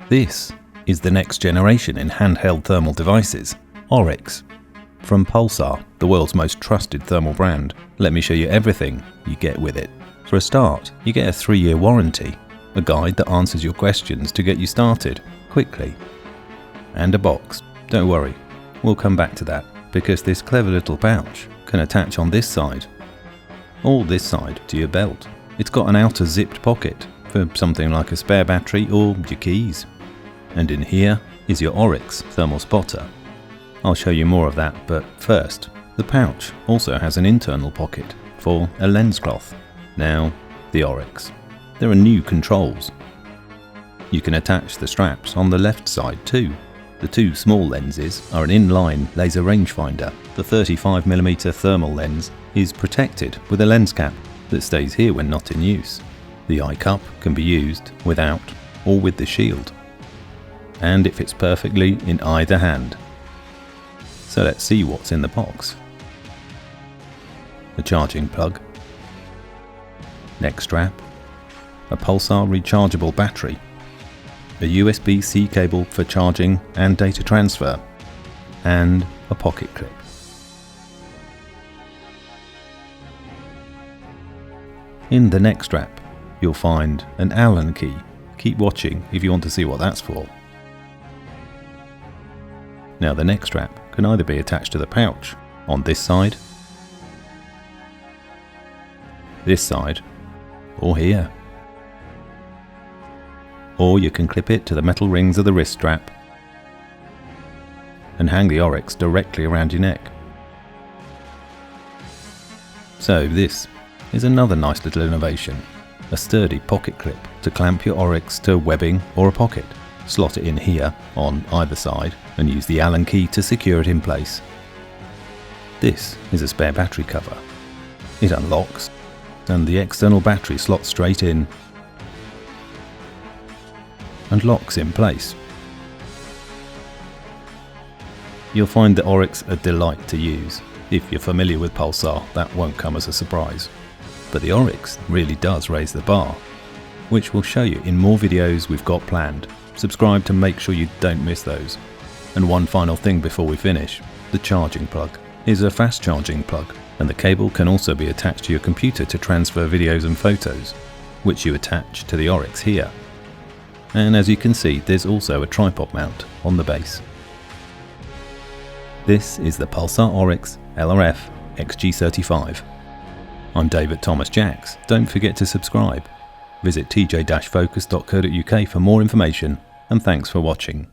This is the next generation in handheld thermal devices, Oryx. From Pulsar, the world's most trusted thermal brand, let me show you everything you get with it. For a start, you get a 3-year warranty, a guide that answers your questions to get you started quickly, and a box. Don't worry, we'll come back to that, because this clever little pouch can attach on this side, or this side to your belt. It's got an outer zipped pocket for something like a spare battery or your keys. And in here is your Oryx thermal spotter. I'll show you more of that, but first, the pouch also has an internal pocket for a lens cloth. Now, the Oryx. There are new controls. You can attach the straps on the left side too. The two small lenses are an inline laser rangefinder. The 35mm thermal lens is protected with a lens cap that stays here when not in use. The eye cup can be used without or with the shield, and it fits perfectly in either hand. So let's see what's in the box. A charging plug, neck strap, a Pulsar rechargeable battery, a USB-C cable for charging and data transfer, and a pocket clip. In the neck strap, you'll find an Allen key. Keep watching if you want to see what that's for. Now the neck strap can either be attached to the pouch on this side, or here. Or you can clip it to the metal rings of the wrist strap and hang the Oryx directly around your neck. So this is another nice little innovation. A sturdy pocket clip to clamp your Oryx to webbing or a pocket. Slot it in here on either side and use the Allen key to secure it in place. This is a spare battery cover. It unlocks and the external battery slots straight in and locks in place. You'll find the Oryx a delight to use. If you're familiar with Pulsar, that won't come as a surprise. But the Oryx really does raise the bar, which we'll show you in more videos we've got planned. Subscribe to make sure you don't miss those. And one final thing before we finish, the charging plug is a fast charging plug, and the cable can also be attached to your computer to transfer videos and photos, which you attach to the Oryx here. And as you can see, there's also a tripod mount on the base. This is the Pulsar Oryx LRF XG35. I'm David Thomas Jacks. Don't forget to subscribe. Visit tj-focus.co.uk for more information, and thanks for watching.